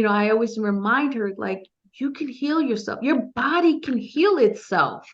I always remind her, like, you can heal yourself. Your body can heal itself.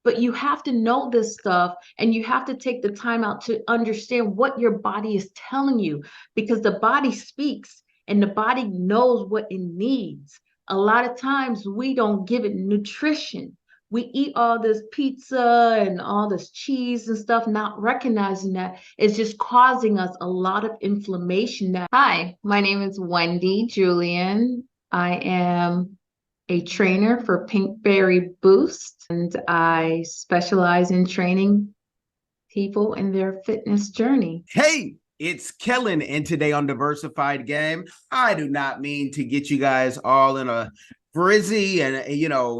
But you have to know this stuff and you have to take the time out to understand what your body is telling you because the body speaks and the body knows what it needs. A lot of times we don't give it nutrition. We eat all this pizza and all this cheese and stuff, not recognizing that it's just causing us a lot of inflammation. Hi, my name is Wendy Julien. I am a trainer for Pinkberry Boost, and I specialize in training people in their fitness journey. Hey, it's Kellen, and today on Diversified Game, I do not mean to get you guys all in a frizzy and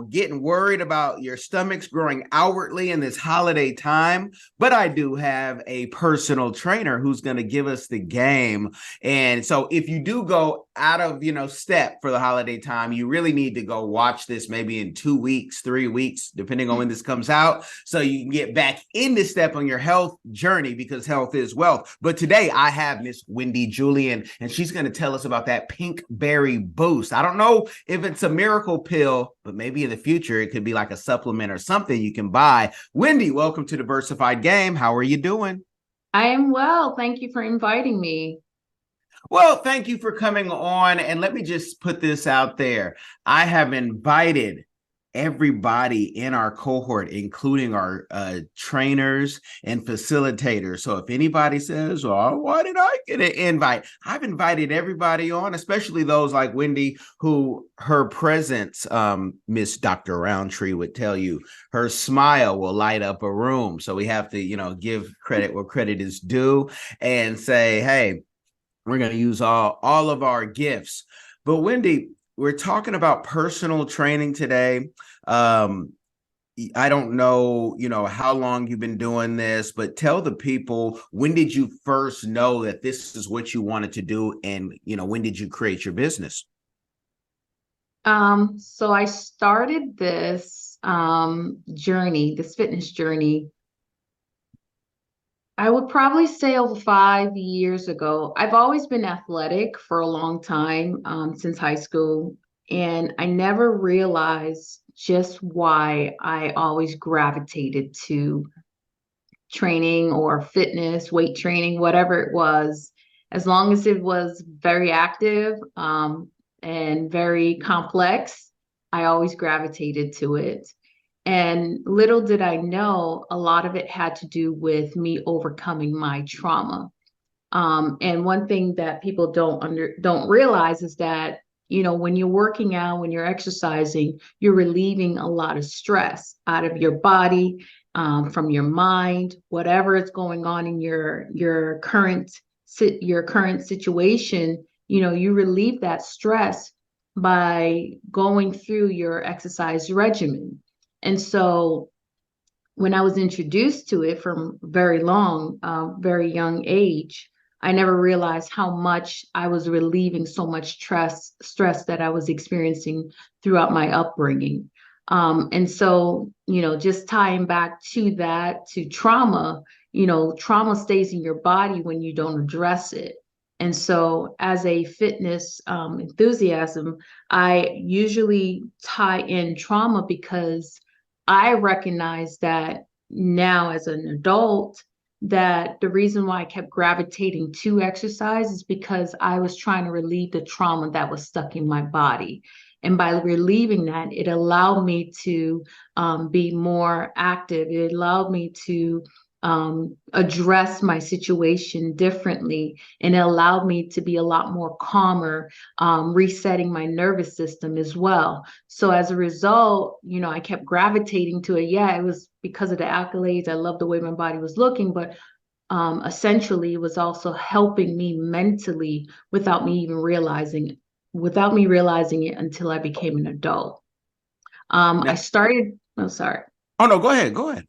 getting worried about your stomachs growing outwardly in this holiday time, but I do have a personal trainer who's going to give us the game. And so if you do go out of step for the holiday time, you really need to go watch this maybe in 2 weeks, 3 weeks, depending on when this comes out, so you can get back into step on your health journey, because health is wealth. But today I have Miss Wendy Julien, and she's going to tell us about that Pinkberry Boost. I don't know if it's a miracle pill, but maybe in the future it could be like a supplement or something you can buy. Wendy, welcome to Diversified Game. How are you doing? I am well. Thank you for inviting me. Well, thank you for coming on. And let me just put this out there. I have invited everybody in our cohort, including our trainers and facilitators. So if anybody says, "Oh, why did I get an invite?" I've invited everybody on, especially those like Wendy, who her presence, Miss Dr. Roundtree would tell you, her smile will light up a room. So we have to, give credit where credit is due and say, hey, we're going to use all of our gifts. But Wendy, we're talking about personal training today. I don't know, how long you've been doing this, but tell the people, when did you first know that this is what you wanted to do? And, when did you create your business? So I started this journey, this fitness journey, I would probably say over 5 years ago. I've always been athletic for a long time, since high school, and I never realized just why I always gravitated to training or fitness, weight training, whatever it was, as long as it was very active, and very complex, I always gravitated to it. And little did I know, a lot of it had to do with me overcoming my trauma. And one thing that people don't realize is that, when you're working out, when you're exercising, you're relieving a lot of stress out of your body, from your mind, whatever is going on in your current situation. You relieve that stress by going through your exercise regimen. And so when I was introduced to it from very young age, I never realized how much I was relieving so much stress that I was experiencing throughout my upbringing. And so, just tying back to that, to trauma, trauma stays in your body when you don't address it. And so, as a fitness enthusiasm, I usually tie in trauma because I recognize that now as an adult, that the reason why I kept gravitating to exercise is because I was trying to relieve the trauma that was stuck in my body. And by relieving that, it allowed me to be more active. It allowed me to address my situation differently, and it allowed me to be a lot more calmer, resetting my nervous system as well. So as a result, I kept gravitating to it. Yeah, it was because of the accolades. I loved the way my body was looking, but essentially it was also helping me mentally without me realizing it until I became an adult. Now, I started, oh, sorry. oh no, go ahead. Go ahead.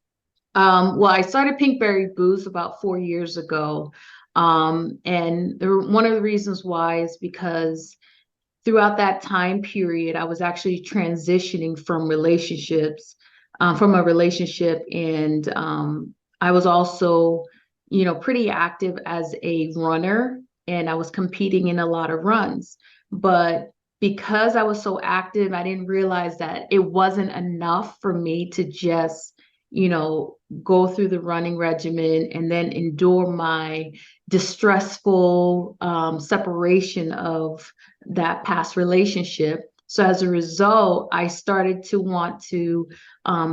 Well, I started Pinkberry Boost about 4 years ago. And one of the reasons why is because throughout that time period, I was actually transitioning from a relationship. And I was also, pretty active as a runner, and I was competing in a lot of runs. But because I was so active, I didn't realize that it wasn't enough for me to just, go through the running regimen and then endure my distressful separation of that past relationship. So as a result, I started to want to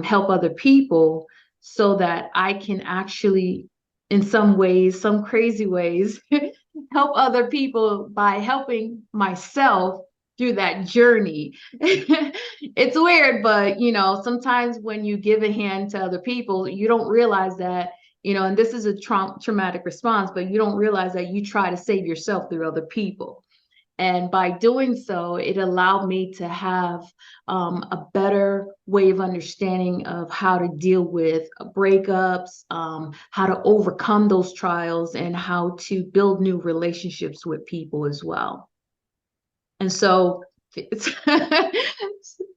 help other people so that I can actually, in some ways, some crazy ways, help other people by helping myself through that journey. It's weird, but sometimes when you give a hand to other people, you don't realize that, and this is a traumatic response, but you don't realize that you try to save yourself through other people. And by doing so, it allowed me to have a better way of understanding of how to deal with breakups, how to overcome those trials, and how to build new relationships with people as well. And so,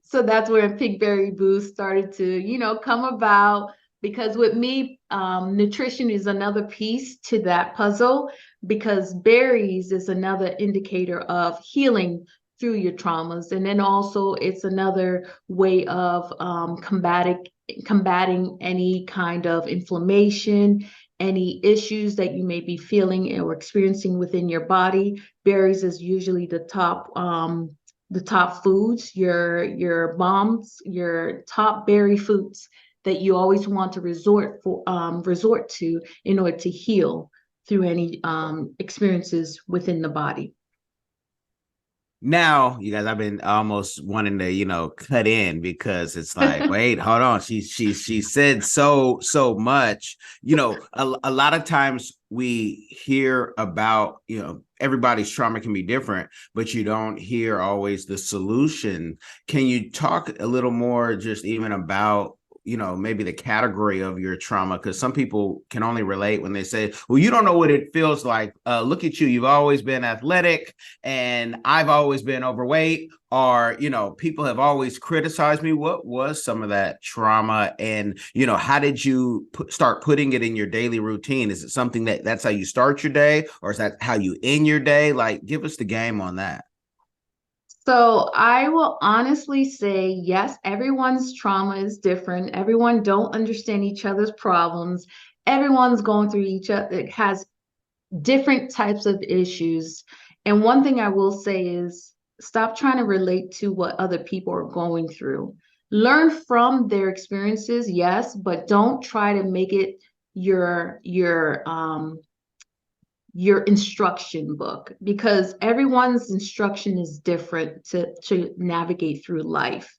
so that's where Pink Berry Boost started to, come about. Because with me, nutrition is another piece to that puzzle, because berries is another indicator of healing through your traumas. And then also it's another way of combating any kind of inflammation, any issues that you may be feeling or experiencing within your body. Berries is usually the top foods, your moms, your top berry foods that you always want to resort to in order to heal through any experiences within the body. Now, you guys, I've been almost wanting to, cut in because it's like, wait, hold on. She said so much. A lot of times we hear about, everybody's trauma can be different, but you don't hear always the solution. Can you talk a little more just even about maybe the category of your trauma? Because some people can only relate when they say, well, you don't know what it feels like. Look at you. You've always been athletic and I've always been overweight, or, people have always criticized me. What was some of that trauma? And, how did you start putting it in your daily routine? Is it something that's how you start your day, or is that how you end your day? Like, give us the game on that. So I will honestly say, yes, everyone's trauma is different. Everyone don't understand each other's problems. Everyone's going through each other, has different types of issues. And one thing I will say is stop trying to relate to what other people are going through. Learn from their experiences, yes, but don't try to make it your instruction book, because everyone's instruction is different to navigate through life.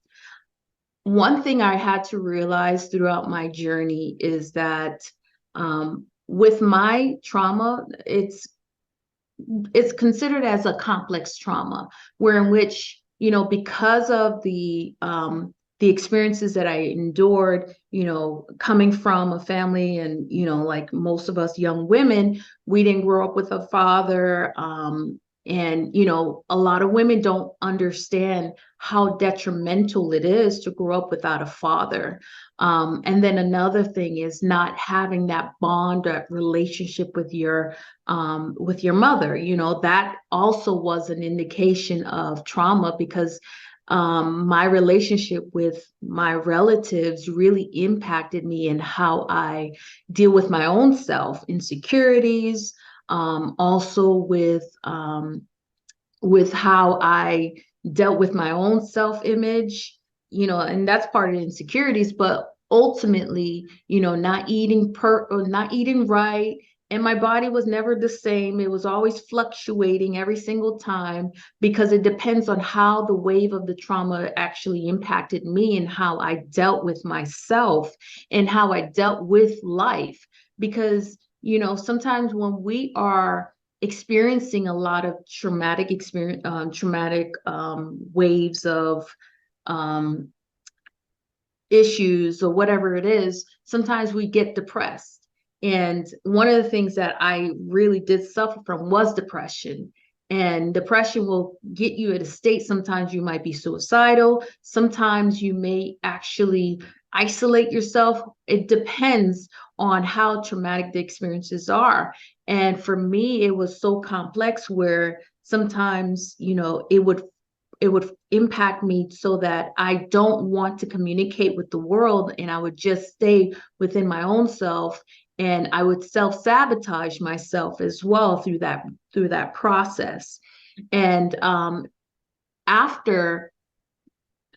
One thing I had to realize throughout my journey is that with my trauma, it's considered as a complex trauma, where in which, because of the experiences that I endured, coming from a family, and, like most of us young women, we didn't grow up with a father. And, a lot of women don't understand how detrimental it is to grow up without a father. And then another thing is not having that bond, that relationship with your mother. That also was an indication of trauma, because my relationship with my relatives really impacted me in how I deal with my own self insecurities, also with how I dealt with my own self-image, and that's part of insecurities. But ultimately, not eating or not eating right. And my body was never the same. It was always fluctuating every single time, because it depends on how the wave of the trauma actually impacted me and how I dealt with myself and how I dealt with life. Because, sometimes when we are experiencing a lot of traumatic waves of um, issues or whatever it is, sometimes we get depressed. And one of the things that I really did suffer from was depression. And depression will get you at a state, sometimes you might be suicidal, sometimes you may actually isolate yourself. It depends on how traumatic the experiences are. And for me, it was so complex, where sometimes, it would impact me so that I don't want to communicate with the world, and I would just stay within my own self, and I would self-sabotage myself as well through that process. And after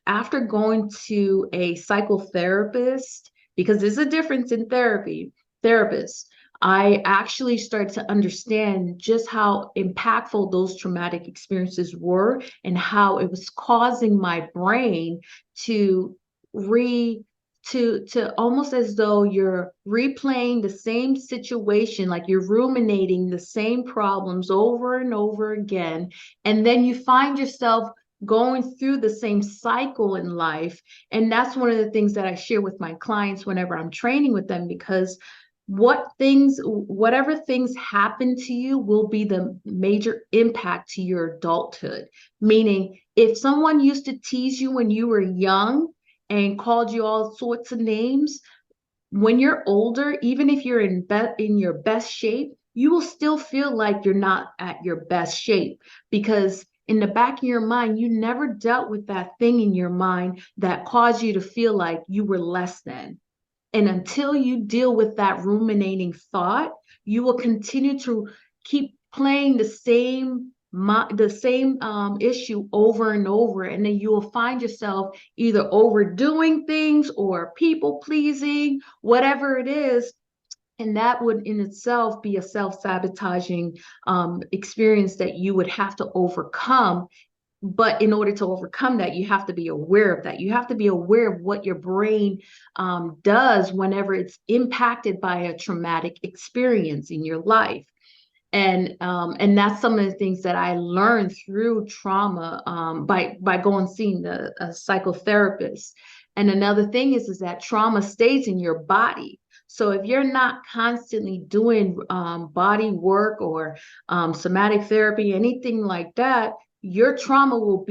after going to a psychotherapist, because there's a difference in therapists, I actually started to understand just how impactful those traumatic experiences were and how it was causing my brain to re to almost as though you're replaying the same situation, like you're ruminating the same problems over and over again. And then you find yourself going through the same cycle in life. And that's one of the things that I share with my clients whenever I'm training with them, because whatever things happen to you will be the major impact to your adulthood. Meaning, if someone used to tease you when you were young and called you all sorts of names, when you're older, even if you're in your best shape, you will still feel like you're not at your best shape, because in the back of your mind, you never dealt with that thing in your mind that caused you to feel like you were less than. And until you deal with that ruminating thought, you will continue to keep playing the same issue over and over. And then you will find yourself either overdoing things or people pleasing, whatever it is. And that would in itself be a self-sabotaging experience that you would have to overcome. But in order to overcome that, you have to be aware of that. You have to be aware of what your brain does whenever it's impacted by a traumatic experience in your life. And that's some of the things that I learned through trauma, by going seeing a psychotherapist. And another thing is that trauma stays in your body. So if you're not constantly doing body work or somatic therapy, anything like that, your trauma will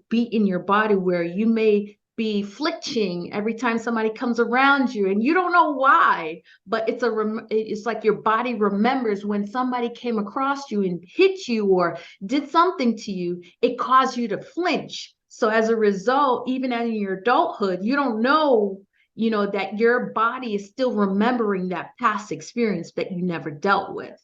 be in your body, where you may be flinching every time somebody comes around you, and you don't know why, but it's like your body remembers when somebody came across you and hit you or did something to you, it caused you to flinch. So as a result, even in your adulthood, you don't know, that your body is still remembering that past experience that you never dealt with.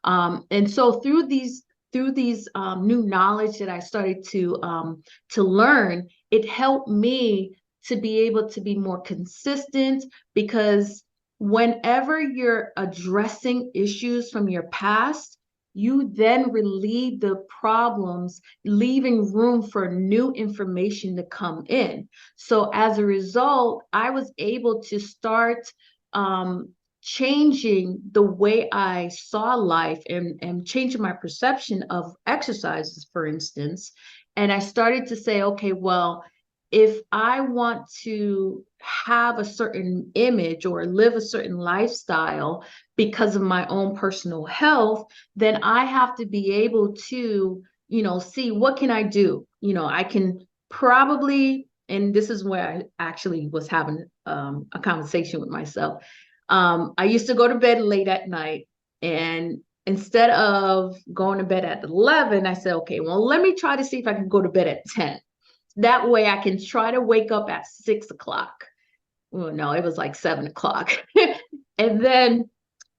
And so through these new knowledge that I started to learn, it helped me to be able to be more consistent, because whenever you're addressing issues from your past, you then relieve the problems, leaving room for new information to come in. So as a result, I was able to start changing the way I saw life, and changing my perception of exercises, for instance. And I started to say, okay, well, if I want to have a certain image or live a certain lifestyle because of my own personal health, then I have to be able to, see what can I do? I can probably, and this is where I actually was having a conversation with myself. I used to go to bed late at night, and instead of going to bed at 11, I said, okay, well, let me try to see if I can go to bed at 10. That way I can try to wake up at 6 o'clock. Well, no, it was like 7 o'clock. And then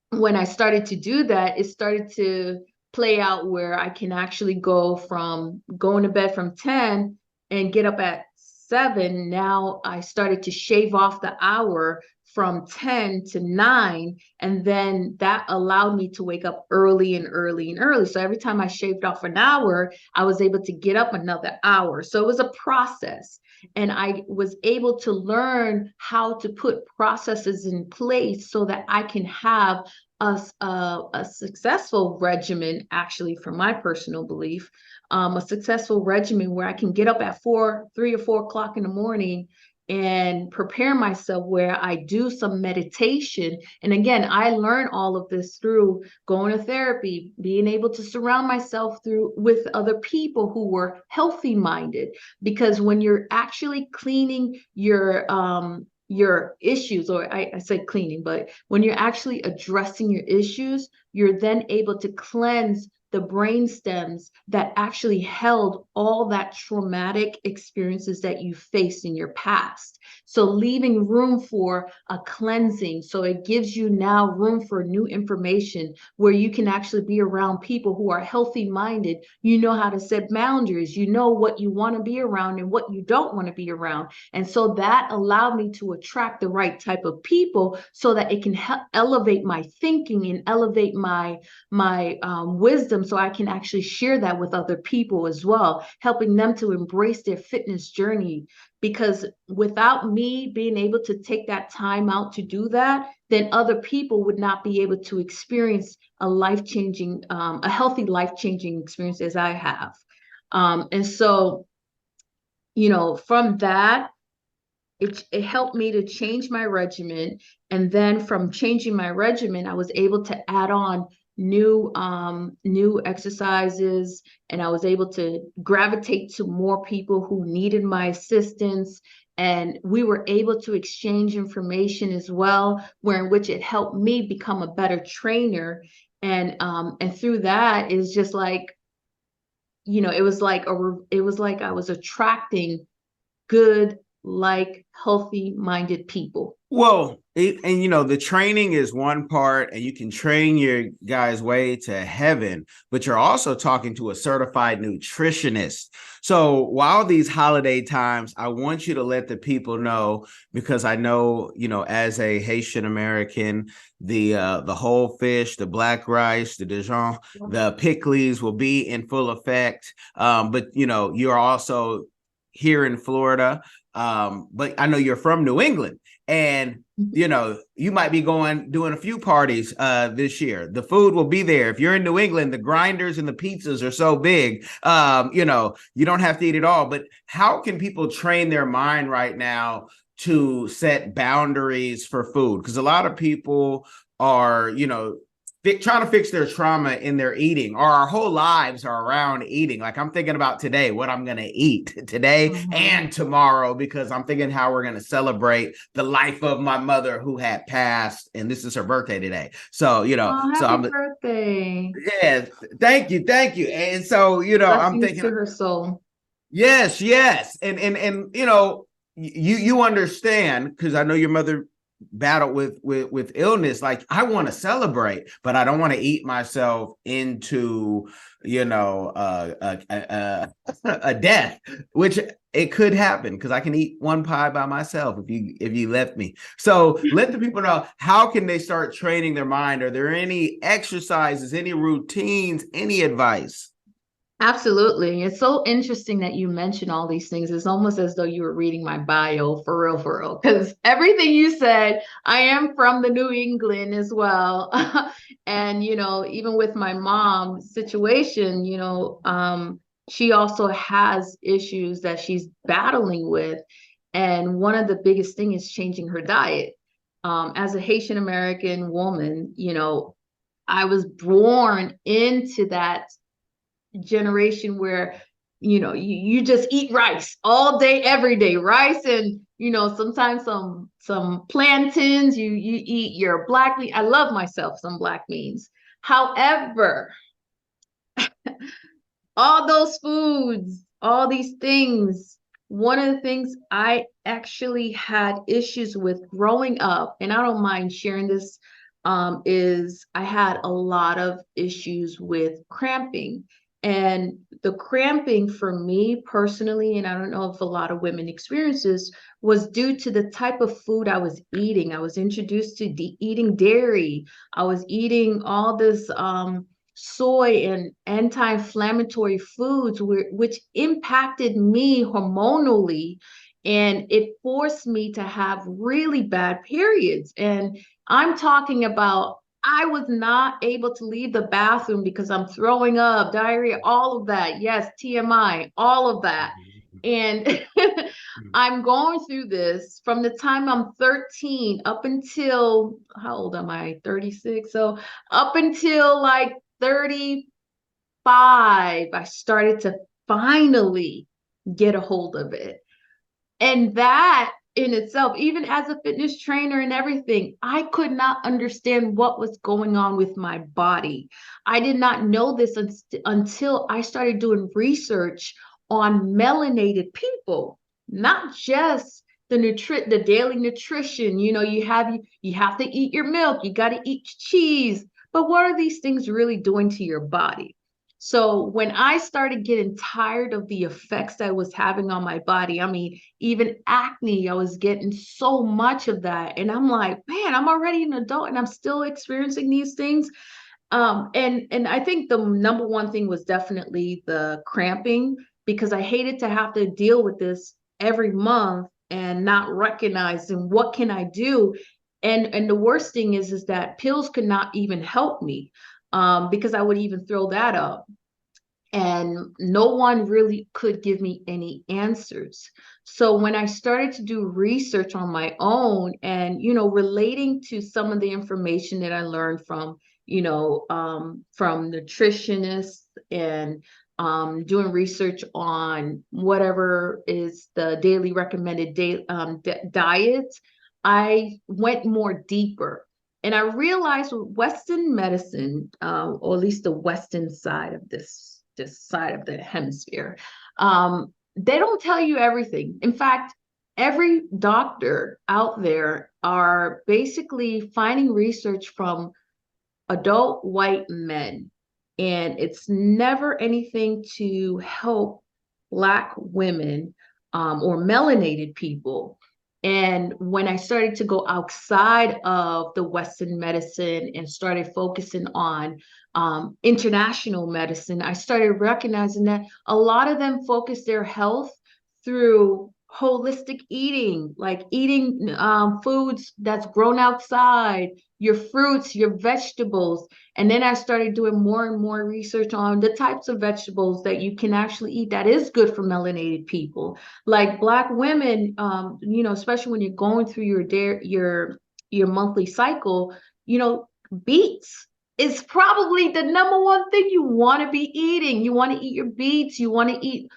when I started to do that, it started to play out where I can actually go from going to bed from 10 and get up at 7. Now I started to shave off the hour from 10 to 9. And then that allowed me to wake up early and early and early. So every time I shaved off an hour, I was able to get up another hour. So it was a process. And I was able to learn how to put processes in place so that I can have a successful regimen, actually, from my personal belief, a successful regimen where I can get up at 3 or 4 o'clock in the morning and prepare myself, where I do some meditation. And again, I learned all of this through going to therapy, being able to surround myself with other people who were healthy minded. Because when you're actually cleaning your issues, or I say cleaning, but when you're actually addressing your issues, you're then able to cleanse the brain stems that actually held all that traumatic experiences that you faced in your past. So leaving room for a cleansing. So it gives you now room for new information where you can actually be around people who are healthy minded. You know how to set boundaries. You know what you want to be around and what you don't want to be around. And so that allowed me to attract the right type of people so that it can elevate my thinking and elevate my wisdom, so I can actually share that with other people as well, helping them to embrace their fitness journey. Because without me being able to take that time out to do that, then other people would not be able to experience a life-changing, a healthy life-changing experience as I have. And so, from that, it helped me to change my regimen. And then from changing my regimen, I was able to add on new exercises, and I was able to gravitate to more people who needed my assistance. And we were able to exchange information as well, where in which it helped me become a better trainer. And through that is just like, it was like I was attracting good, like healthy minded people. Well, the training is one part, and you can train your guy's way to heaven, but you're also talking to a certified nutritionist. So while these holiday times, I want you to let the people know, because I know, as a Haitian American, the whole fish, the black rice, the Dijon, the pickles will be in full effect. But you're also here in Florida. But I know you're from New England, and you might be doing a few parties this year. The food will be there. If you're in New England, the grinders and the pizzas are so big, you don't have to eat it all. But how can people train their mind right now to set boundaries for food? Because a lot of people are, trying to fix their trauma in their eating, or our whole lives are around eating. Like, I'm thinking about today, what I'm going to eat today and tomorrow, because I'm thinking how we're going to celebrate the life of my mother who had passed, and this is her birthday today. So, Happy birthday. Yeah, thank you. And so, I'm Blessings thinking, to her soul. yes. And you understand, because I know your mother battled with illness. Like, I want to celebrate, but I don't want to eat myself into a death, which it could happen, because I can eat one pie by myself if you let me. So let the people know, how can they start training their mind? Are there any exercises, any routines, any advice? Absolutely. It's so interesting that you mention all these things. It's almost as though you were reading my bio for real, because everything you said, I am from the New England as well. And, even with my mom's situation, she also has issues that she's battling with. And one of the biggest things is changing her diet. As a Haitian American woman, I was born into that generation where you just eat rice all day every day, rice, and sometimes some plantains. You eat your black meat. I love myself some black beans. However, all those foods, all these things, one of the things I actually had issues with growing up, and I don't mind sharing this, is I had a lot of issues with cramping. And the cramping for me personally, and I don't know if a lot of women experience this, was due to the type of food I was eating. I was introduced to eating dairy. I was eating all this soy and anti-inflammatory foods, which impacted me hormonally, and it forced me to have really bad periods. And I'm talking about, I was not able to leave the bathroom because I'm throwing up, diarrhea, all of that. Yes, TMI, all of that. And I'm going through this from the time I'm 13 up until, how old am I? 36. So up until like 35, I started to finally get a hold of it. And that in itself. Even as a fitness trainer and everything, I could not understand what was going on with my body. I did not know this until I started doing research on melanated people, not just the daily nutrition. You have to eat your milk, you got to eat cheese, but what are these things really doing to your body? So when I started getting tired of the effects that was having on my body, I mean, even acne, I was getting so much of that. And I'm like, man, I'm already an adult and I'm still experiencing these things. And I think the number one thing was definitely the cramping, because I hated to have to deal with this every month and not recognizing what can I do. And the worst thing is that pills could not even help me, because I would even throw that up. And no one really could give me any answers. So when I started to do research on my own and, relating to some of the information that I learned from nutritionists and doing research on whatever is the daily recommended diet, I went more deeper. And I realized with Western medicine, or at least the Western side of this side of the hemisphere, they don't tell you everything. In fact, every doctor out there are basically finding research from adult white men, and it's never anything to help Black women, or melanated people. And when I started to go outside of the Western medicine and started focusing on international medicine, I started recognizing that a lot of them focus their health through holistic eating, like eating foods that's grown outside, your fruits, your vegetables. And then I started doing more and more research on the types of vegetables that you can actually eat that is good for melanated people. Like Black women, especially when you're going through your monthly cycle, beets is probably the number one thing you want to be eating. You want to eat your beets, you want to eat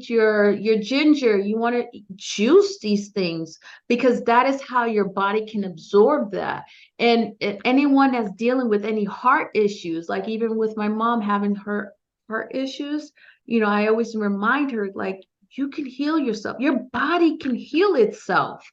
your ginger, you want to juice these things, because that is how your body can absorb that. And anyone that's dealing with any heart issues, like even with my mom having her heart issues, I always remind her, like, you can heal yourself, your body can heal itself.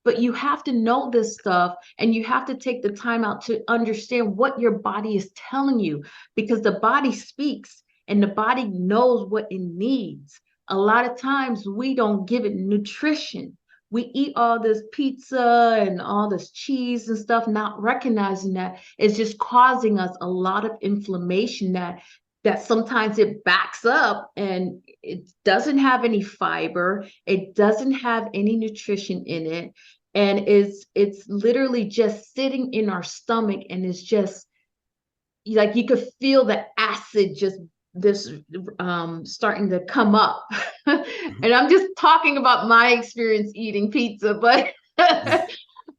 But you have to know this stuff, and you have to take the time out to understand what your body is telling you, because the body speaks and the body knows what it needs. A lot of times we don't give it nutrition. We eat all this pizza and all this cheese and stuff, not recognizing that it's just causing us a lot of inflammation, that sometimes it backs up and it doesn't have any fiber, it doesn't have any nutrition in it, and it's literally just sitting in our stomach, and it's just like you could feel the acid just this starting to come up. And I'm just talking about my experience eating pizza, but but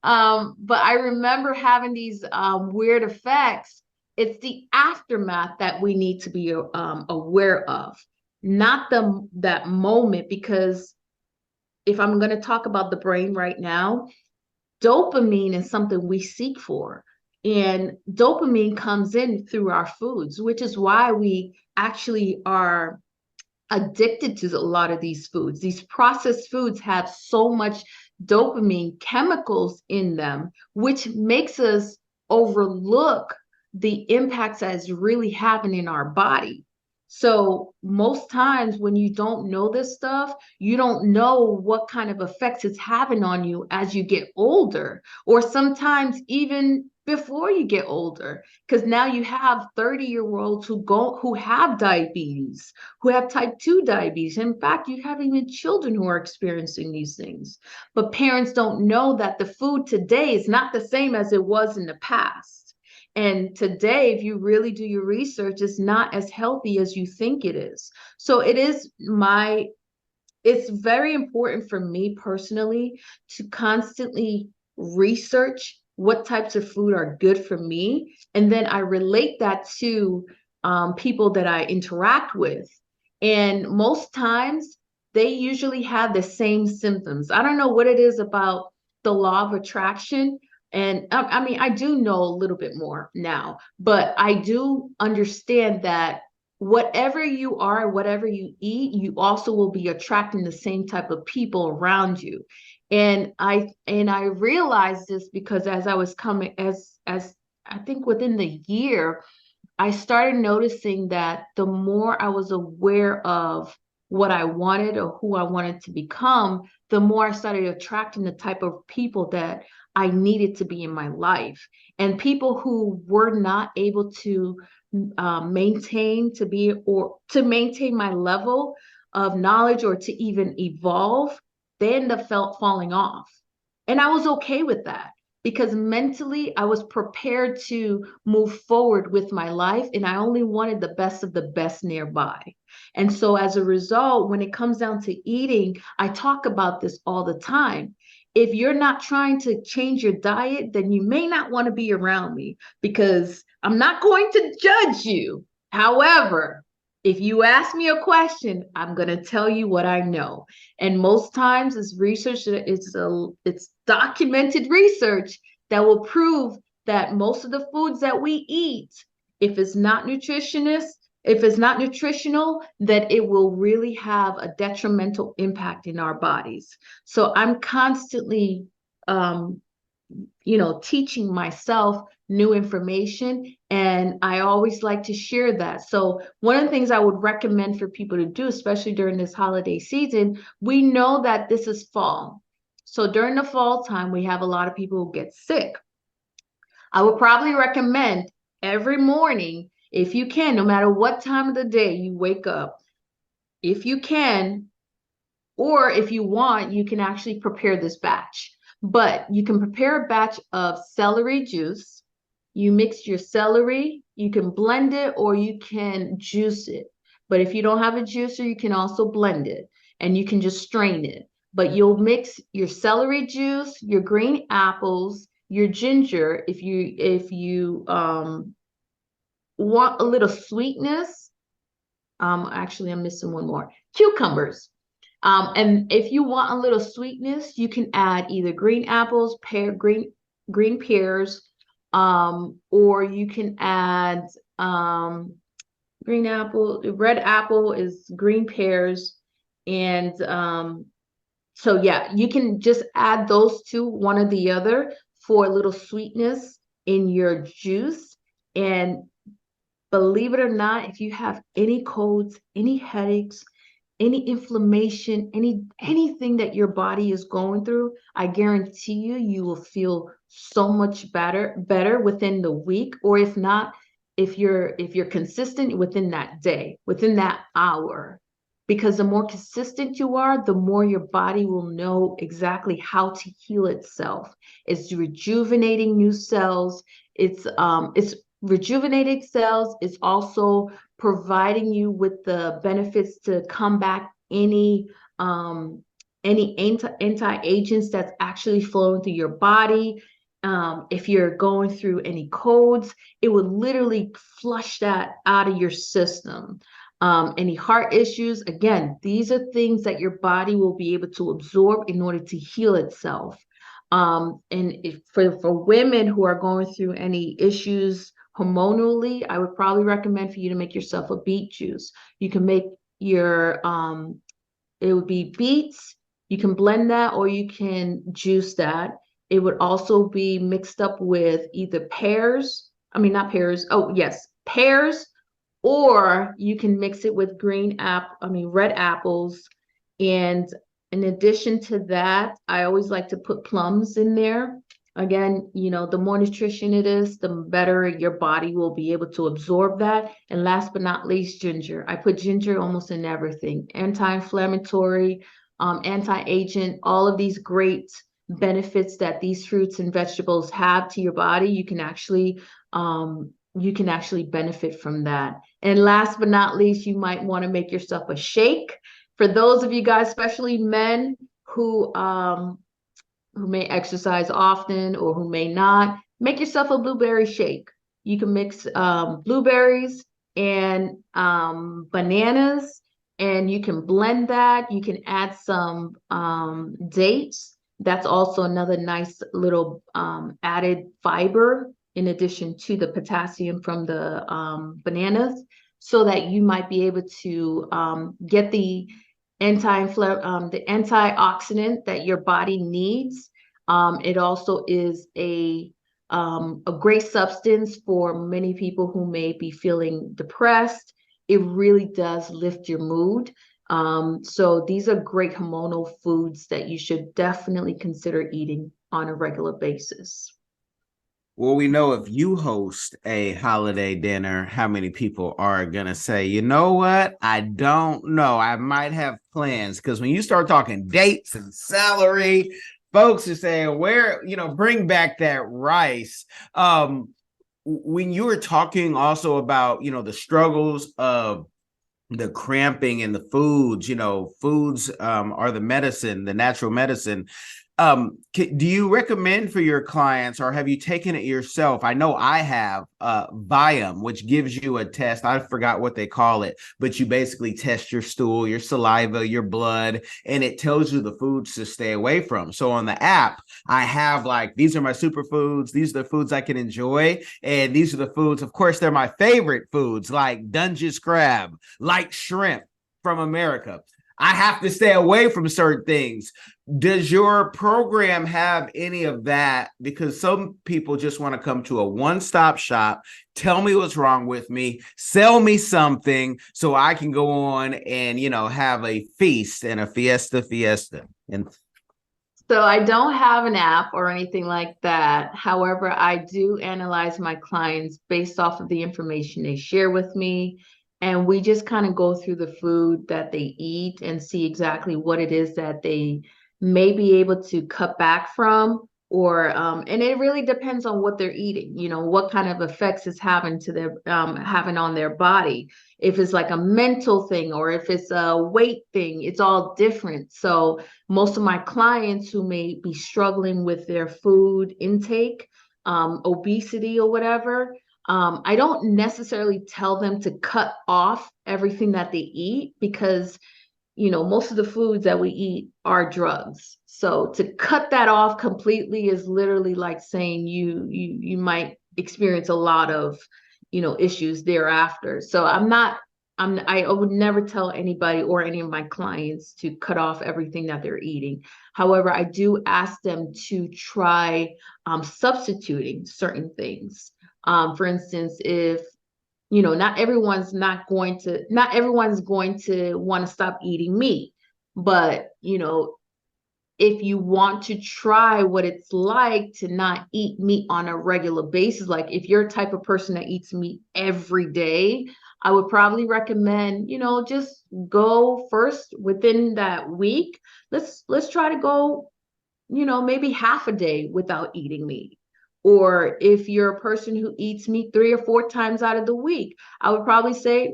I remember having these weird effects. It's the aftermath that we need to be aware of, not that moment. Because if I'm going to talk about the brain right now, dopamine is something we seek for. And dopamine comes in through our foods, which is why we actually are addicted to a lot of these foods. These processed foods have so much dopamine chemicals in them, which makes us overlook the impacts that it's really having in our body. So most times when you don't know this stuff, you don't know what kind of effects it's having on you as you get older, or sometimes even before you get older, because now you have 30-year-olds who have diabetes, who have type 2 diabetes. In fact, you have even children who are experiencing these things. But parents don't know that the food today is not the same as it was in the past. And today, if you really do your research, it's not as healthy as you think it is. So it's very important for me personally to constantly research what types of food are good for me. And then I relate that to people that I interact with. And most times they usually have the same symptoms. I don't know what it is about the law of attraction. And I mean, I do know a little bit more now, but I do understand that whatever you are, whatever you eat, you also will be attracting the same type of people around you. And I realized this because as I was coming, as I think within the year, I started noticing that the more I was aware of what I wanted or who I wanted to become, the more I started attracting the type of people that I needed to be in my life. And people who were not able to maintain to be or to maintain my level of knowledge or to even evolve, they end up falling off. And I was okay with that because mentally I was prepared to move forward with my life and I only wanted the best of the best nearby. And so as a result, when it comes down to eating, I talk about this all the time. If you're not trying to change your diet, then you may not want to be around me because I'm not going to judge you. However, if you ask me a question, I'm going to tell you what I know. And most times it's research, it's documented research that will prove that most of the foods that we eat, if it's not nutritionist, if it's not nutritional, that it will really have a detrimental impact in our bodies. So I'm constantly teaching myself new information. And I always like to share that. So one of the things I would recommend for people to do, especially during this holiday season, we know that this is fall. So during the fall time, we have a lot of people who get sick. I would probably recommend every morning, if you can, no matter what time of the day you wake up, if you can, or if you want, you can actually prepare this batch. But you can prepare a batch of celery juice. You mix your celery, you can blend it or you can juice it. But if you don't have a juicer, you can also blend it and you can just strain it. But you'll mix your celery juice, your green apples, your ginger. If you want a little sweetness, actually I'm missing one more. Cucumbers. And if you want a little sweetness, you can add either green apples, green pears, or you can add green apple. Red apple is green pears, and so yeah, you can just add those two, one or the other, for a little sweetness in your juice. And believe it or not, if you have any colds, any headaches, any inflammation, anything that your body is going through, I guarantee you will feel so much better within the week, or if not, if you're consistent within that day, within that hour. Because the more consistent you are, the more your body will know exactly how to heal itself. It's rejuvenating new cells. It's rejuvenating cells. It's also providing you with the benefits to combat any anti-agents that's actually flowing through your body. If you're going through any colds, it would literally flush that out of your system. Any heart issues, again, these are things that your body will be able to absorb in order to heal itself. And if for women who are going through any issues hormonally, I would probably recommend for you to make yourself a beet juice. You can make your it would be beets. You can blend that or you can juice that. It would also be mixed up with either pears. I mean, not pears. Oh, yes, pears. Or you can mix it with red apples. And in addition to that, I always like to put plums in there. Again, the more nutrition it is, the better your body will be able to absorb that. And last but not least, ginger. I put ginger almost in everything. Anti-inflammatory, anti-agent, all of these great benefits that these fruits and vegetables have to your body. You can actually benefit from that. And last but not least, you might want to make yourself a shake. For those of you guys, especially men who may exercise often or who may not, make yourself a blueberry shake. You can mix blueberries and bananas and you can blend that. You can add some dates. That's also another nice little added fiber in addition to the potassium from the bananas, so that you might be able to get the the antioxidant that your body needs. It also is a great substance for many people who may be feeling depressed. It really does lift your mood. So these are great hormonal foods that you should definitely consider eating on a regular basis. Well, we know if you host a holiday dinner, how many people are going to say, you know what? I don't know. I might have plans. Because when you start talking dates and salary, folks are saying, where, bring back that rice. When you were talking also about, the struggles of the cramping and the foods, foods are the medicine, the natural medicine. Do you recommend for your clients, or have you taken it yourself? I know I have Viome, which gives you a test. I forgot what they call it, but you basically test your stool, your saliva, your blood, and it tells you the foods to stay away from. So on the app, I have like, these are my superfoods. These are the foods I can enjoy. And these are the foods, of course, they're my favorite foods, like Dungeness crab, like shrimp from America. I have to stay away from certain things. Does your program have any of that? Because some people just want to come to a one-stop shop, tell me what's wrong with me, sell me something so I can go on and, have a feast and a fiesta. And So I don't have an app or anything like that. However, I do analyze my clients based off of the information they share with me. And we just kind of go through the food that they eat and see exactly what it is that they may be able to cut back from. Or and it really depends on what they're eating, what kind of effects it's having to their having on their body. If it's like a mental thing or if it's a weight thing, it's all different. So most of my clients who may be struggling with their food intake, obesity or whatever, I don't necessarily tell them to cut off everything that they eat, because most of the foods that we eat are drugs. So to cut that off completely is literally like saying you might experience a lot of, issues thereafter. So I would never tell anybody or any of my clients to cut off everything that they're eating. However, I do ask them to try substituting certain things. For instance, if not everyone's going to want to stop eating meat, but if you want to try what it's like to not eat meat on a regular basis, like if you're a type of person that eats meat every day, I would probably recommend, just go first within that week. Let's try to go, maybe half a day without eating meat. Or if you're a person who eats meat 3 or 4 times out of the week, I would probably say,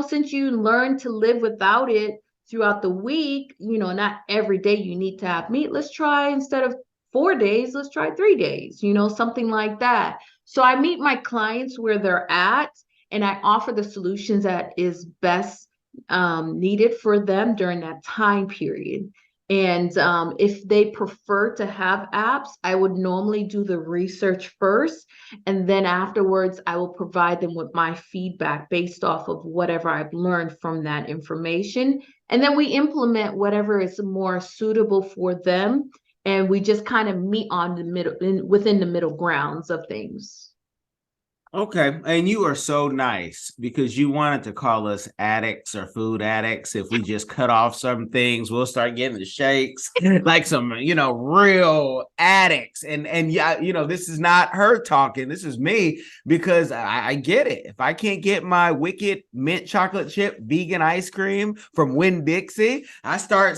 since you learn to live without it throughout the week, not every day you need to have meat. Let's try, instead of 4 days, let's try 3 days, something like that. So I meet my clients where they're at, and I offer the solutions that is best needed for them during that time period. And if they prefer to have apps, I would normally do the research first. And then afterwards, I will provide them with my feedback based off of whatever I've learned from that information. And then we implement whatever is more suitable for them. And we just kind of meet on the within the middle grounds of things. okay, and you are so nice because you wanted to call us addicts or food addicts. If we just cut off some things, we'll start getting the shakes like some, real addicts. And yeah, this is not her talking. This is me, because I get it. If I can't get my wicked mint chocolate chip vegan ice cream from Winn-Dixie, I start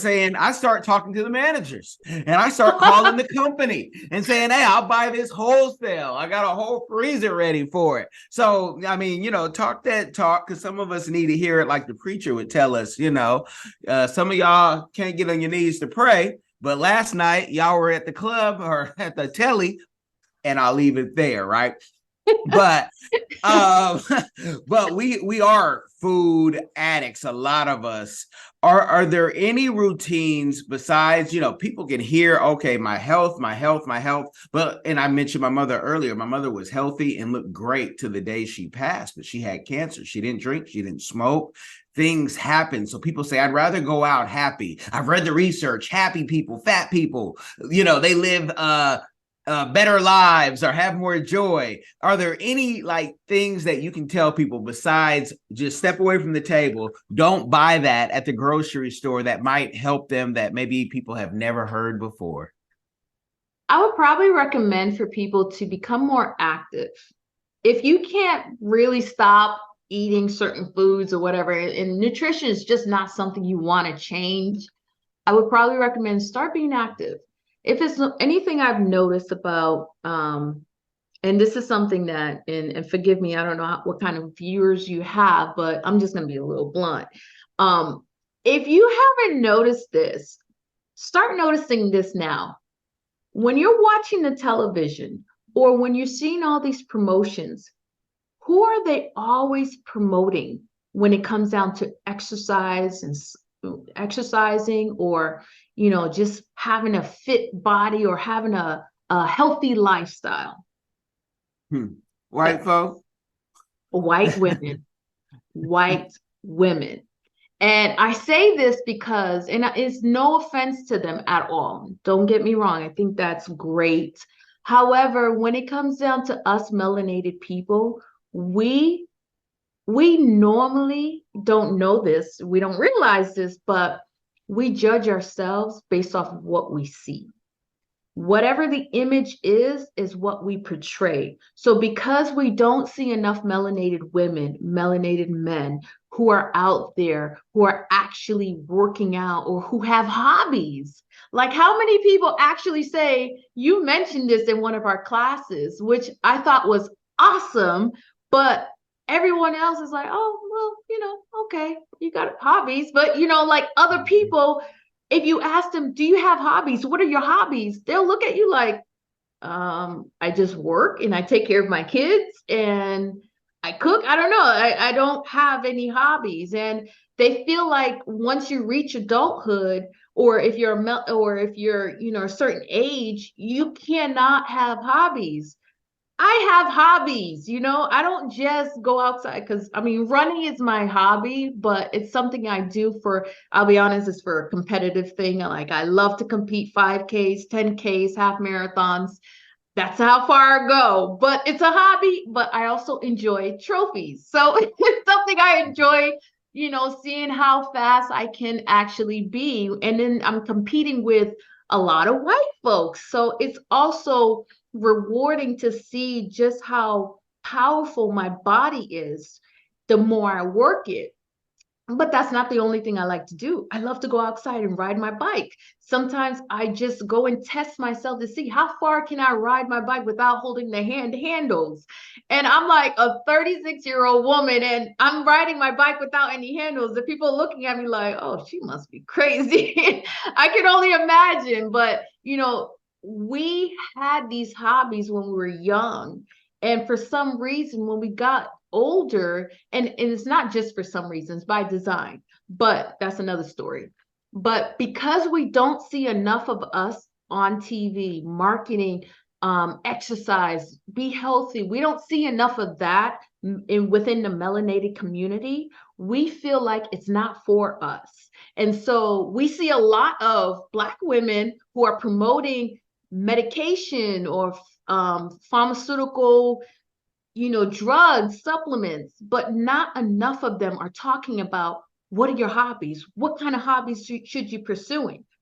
talking to the managers, and I start calling the company and saying, hey, I'll buy this wholesale. I got a whole freezer ready for it. So, I mean, talk that talk, because some of us need to hear it like the preacher would tell us. Some of y'all can't get on your knees to pray, but last night y'all were at the club or at the telly, and I'll leave it there, right? but um but we are food addicts, a lot of us. Are there any routines besides, people can hear, okay, my health, my health, my health, but, and I mentioned my mother earlier. My mother was healthy and looked great to the day she passed, but she had cancer. She didn't drink, she didn't smoke. Things happen. So people say, I'd rather go out happy. I've read the research. Happy people, fat people, they live better lives or have more joy. Are there any like things that you can tell people besides just step away from the table, don't buy that at the grocery store, that might help them, that maybe people have never heard before? I would probably recommend for people to become more active. If you can't really stop eating certain foods or whatever, and nutrition is just not something you want to change, I would probably recommend start being active. If it's anything I've noticed about, and this is something that, and forgive me, I don't know what kind of viewers you have, but I'm just going to be a little blunt. If you haven't noticed this, start noticing this now. When you're watching the television or when you're seeing all these promotions, who are they always promoting when it comes down to exercise and exercising, or just having a fit body or having a healthy lifestyle? White folks. White women. White women. And I say this because, and it's no offense to them at all, don't get me wrong, I think that's great. However, when it comes down to us melanated people, we normally don't know this, we don't realize this, but we judge ourselves based off of what we see. Whatever the image is what we portray. So because we don't see enough melanated women, melanated men who are out there, who are actually working out or who have hobbies. Like, how many people actually say, you mentioned this in one of our classes, which I thought was awesome, but everyone else is like, oh, well, okay, you got hobbies. But, like other people, if you ask them, do you have hobbies? What are your hobbies? They'll look at you like, I just work and I take care of my kids and I cook. I don't know. I don't have any hobbies. And they feel like once you reach adulthood, or if you're a certain age, you cannot have hobbies. I have hobbies, I don't just go outside because running is my hobby, but it's something I do for, I'll be honest, it's for a competitive thing. I love to compete 5Ks, 10Ks, half marathons. That's how far I go, but it's a hobby, but I also enjoy trophies. So it's something I enjoy, seeing how fast I can actually be. And then I'm competing with a lot of white folks. So it's also rewarding to see just how powerful my body is the more I work it. But that's not the only thing I like to do. I love to go outside and ride my bike. Sometimes I just go and test myself to see how far can I ride my bike without holding the handles. And I'm like a 36-year-old woman and I'm riding my bike without any handles. The people looking at me like, oh, she must be crazy. I can only imagine. But, we had these hobbies when we were young. And for some reason, when we got older, and it's not just for some reasons, by design, but that's another story. But because we don't see enough of us on TV marketing, exercise, be healthy, we don't see enough of that within the melanated community. We feel like it's not for us. And so we see a lot of Black women who are promoting medication or pharmaceutical, drugs, supplements, but not enough of them are talking about what are your hobbies? What kind of hobbies should you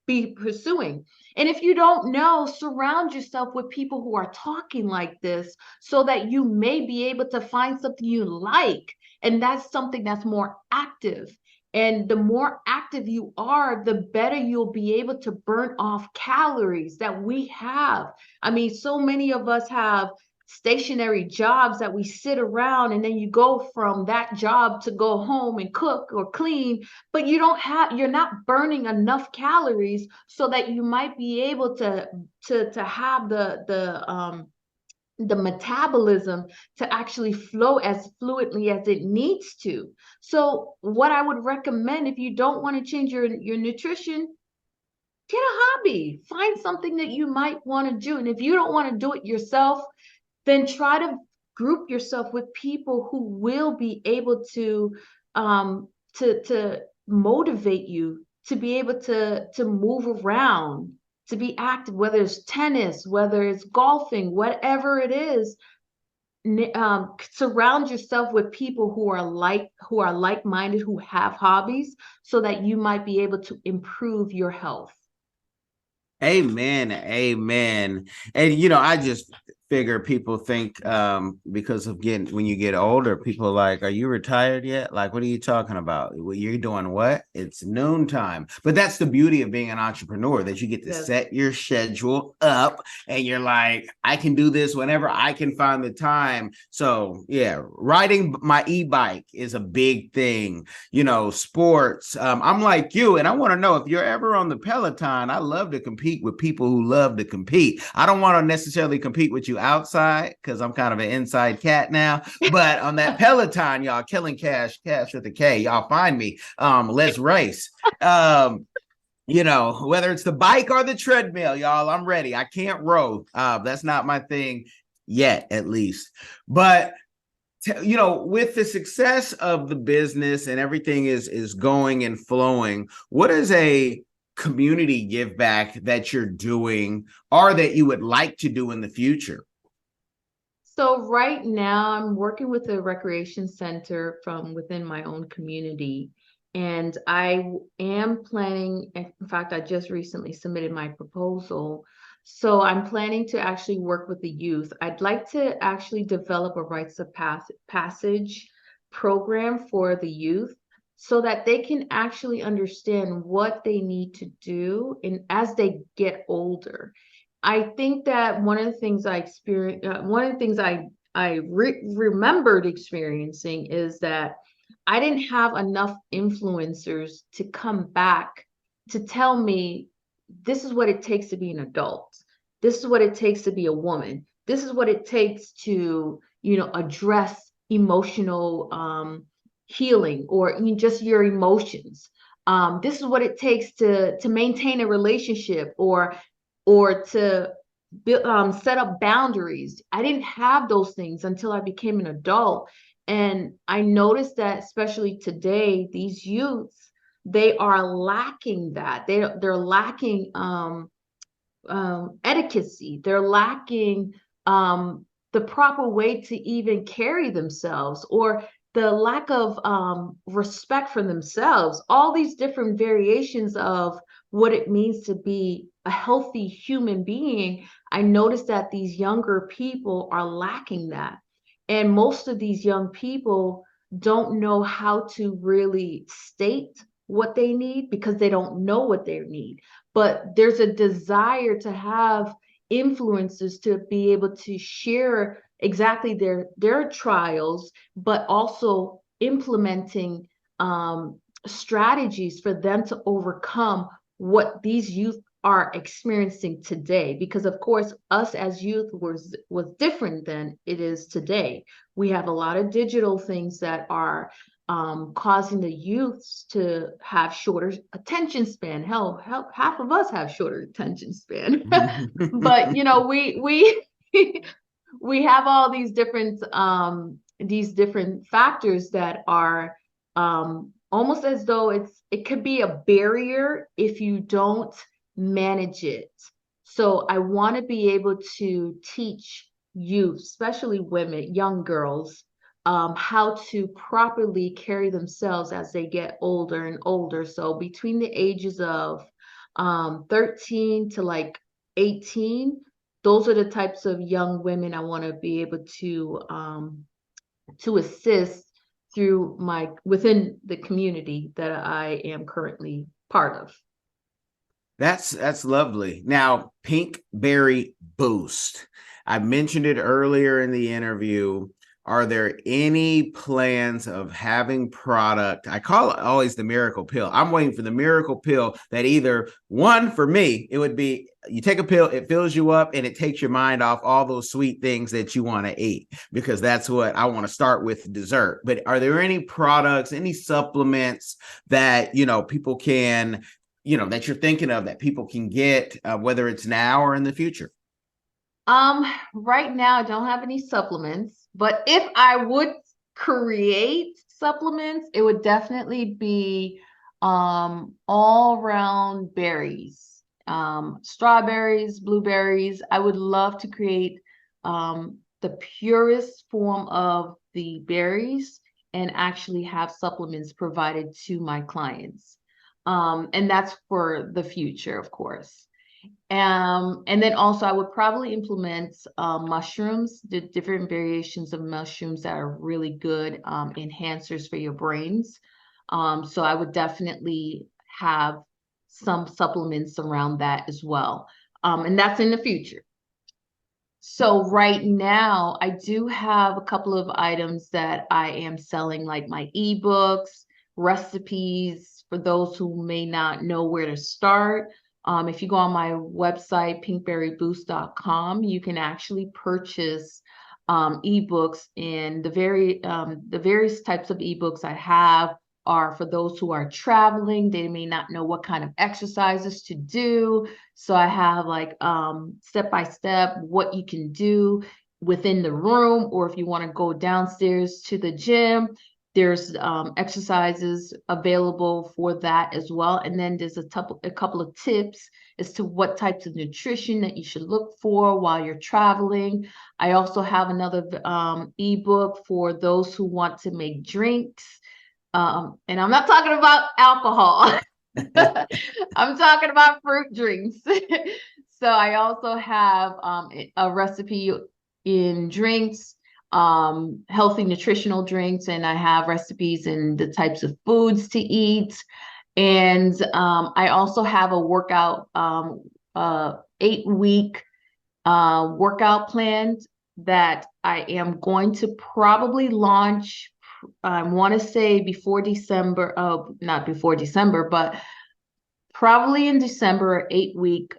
be pursuing? And if you don't know, surround yourself with people who are talking like this so that you may be able to find something you like. And that's something that's more active. And the more active you are, the better you'll be able to burn off calories that we have. So many of us have stationary jobs that we sit around, and then you go from that job to go home and cook or clean, but you're not burning enough calories so that you might be able to have the metabolism to actually flow as fluidly as it needs to. So what I would recommend, if you don't want to change your nutrition, get a hobby, find something that you might want to do. And if you don't want to do it yourself, then try to group yourself with people who will be able um to motivate you to be able to move around, to be active, whether it's tennis, whether it's golfing, whatever it is. Surround yourself with people who are like-minded, who have hobbies, so that you might be able to improve your health. Amen. Amen. And I just figure people think because of when you get older, people are like, are you retired yet? Like, what are you talking about? Well, you're doing what? It's noontime. But that's the beauty of being an entrepreneur, that you get to set your schedule up and you're like, I can do this whenever I can find the time. So yeah, riding my e-bike is a big thing. Sports. I'm like you, and I want to know if you're ever on the Peloton. I love to compete with people who love to compete. I don't want to necessarily compete with you outside because I'm kind of an inside cat now, but on that Peloton, y'all, killing cash with a K, y'all find me. Let's race. Whether it's the bike or the treadmill, y'all, I'm ready. I can't row. That's not my thing yet, at least. But with the success of the business and everything is going and flowing, what is a community give back that you're doing or that you would like to do in the future? So right now I'm working with a recreation center from within my own community. And I am planning, in fact, I just recently submitted my proposal. So I'm planning to actually work with the youth. I'd like to actually develop a rites of passage program for the youth so that they can actually understand what they need to do as they get older. I think that one of the things I experienced, one of the things I remembered experiencing is that I didn't have enough influencers to come back to tell me this is what it takes to be an adult. This is what it takes to be a woman. This is what it takes to, address emotional healing, or just your emotions. This is what it takes to maintain a relationship, or to set up boundaries. I didn't have those things until I became an adult. And I noticed that, especially today, these youths, they are lacking that. They're lacking etiquette. They're lacking the proper way to even carry themselves, or the lack of respect for themselves. All these different variations of what it means to be a healthy human being. I noticed that these younger people are lacking that. And most of these young people don't know how to really state what they need because they don't know what they need. But there's a desire to have influencers to be able to share exactly their trials, but also implementing strategies for them to overcome what these youth are experiencing today. Because of course, us as youth was different than it is today. We have a lot of digital things that are causing the youths to have shorter attention span. Hell, half of us have shorter attention span. But we we have all these different factors that are almost as though it could be a barrier if you don't manage it. So I want to be able to teach youth, especially women, young girls, how to properly carry themselves as they get older and older. So between the ages of 13 to like 18, those are the types of young women I want to be able to assist within the community that I am currently part of. That's lovely. Now, Pink Berry Boost. I mentioned it earlier in the interview. are there any plans of having product? I call it always the miracle pill. I'm waiting for the miracle pill that either one, for me, it would be you take a pill, it fills you up and it takes your mind off all those sweet things that you want to eat, because that's what I want to start with, dessert. But are there any products, any supplements that, people can, that you're thinking of that people can get, whether it's now or in the future? Right now I don't have any supplements, but if I would create supplements, it would definitely be all around berries. Strawberries, blueberries. I would love to create the purest form of the berries and actually have supplements provided to my clients. And that's for the future, of course. And then also I would probably implement mushrooms, the different variations of mushrooms that are really good enhancers for your brains. So I would definitely have some supplements around that as well. And that's in the future. So right now, I do have a couple of items that I am selling, like my ebooks, recipes for those who may not know where to start. If you go on my website, pinkberryboost.com, you can actually purchase ebooks, and the various types of ebooks I have are for those who are traveling. They may not know what kind of exercises to do. So I have like step by step what you can do within the room, or if you want to go downstairs to the gym, there's exercises available for that as well. And then there's a couple of tips as to what types of nutrition that you should look for while you're traveling. I also have another ebook for those who want to make drinks. And I'm not talking about alcohol. I'm talking about fruit drinks. So I also have a recipe in drinks, healthy nutritional drinks, and I have recipes in the types of foods to eat. And I also have a workout, 8-week workout plan that I am going to probably launch. I want to say before December, not before December, but probably in December, 8-week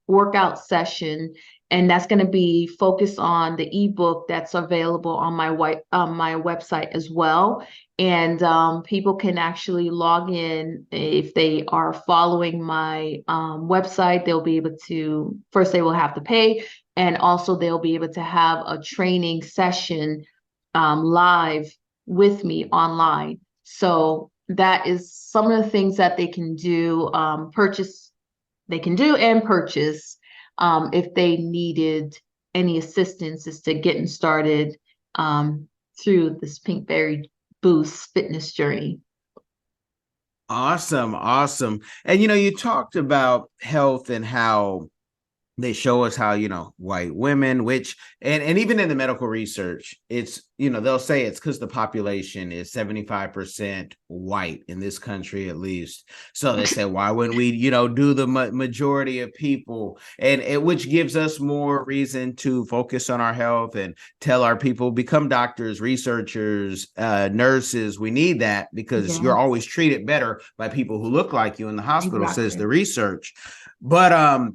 workout session. And that's going to be focused on the ebook that's available on my website as well. And people can actually log in if they are following my website. They'll be able to, first they will have to pay, and also they'll be able to have a training session live with me online. So that is some of the things that they can do, purchase if they needed any assistance as to getting started through this Pinkberry Boost fitness journey. Awesome. And you talked about health and how they show us how, white women, which, and even in the medical research, it's, they'll say it's because the population is 75% white in this country, at least. So they say, why wouldn't we, do the majority of people, and which gives us more reason to focus on our health and tell our people, become doctors, researchers, nurses. We need that because you're always treated better by people who look like you in the hospital, says the research. But,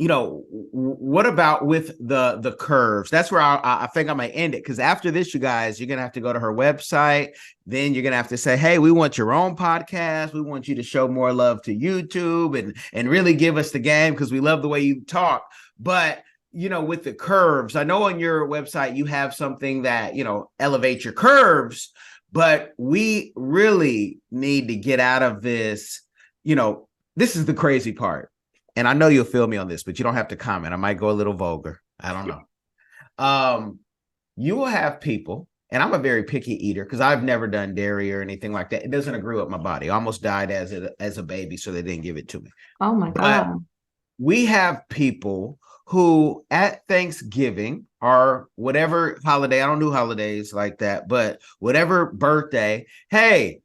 what about with the curves? That's where I think I might end it, because after this, you guys, you're gonna have to go to her website. Then you're gonna have to say, hey, we want your own podcast. We want you to show more love to YouTube and really give us the game, because we love the way you talk. But with the curves, I know on your website you have something that elevates your curves, but we really need to get out of this. This is the crazy part. And I know you'll feel me on this, but you don't have to comment. I might go a little vulgar. I don't know. You will have people, and I'm a very picky eater because I've never done dairy or anything like that. It doesn't agree with my body. I almost died as a baby, so they didn't give it to me. Oh my God. We have people who at Thanksgiving or whatever holiday, I don't do holidays like that, but whatever birthday, hey,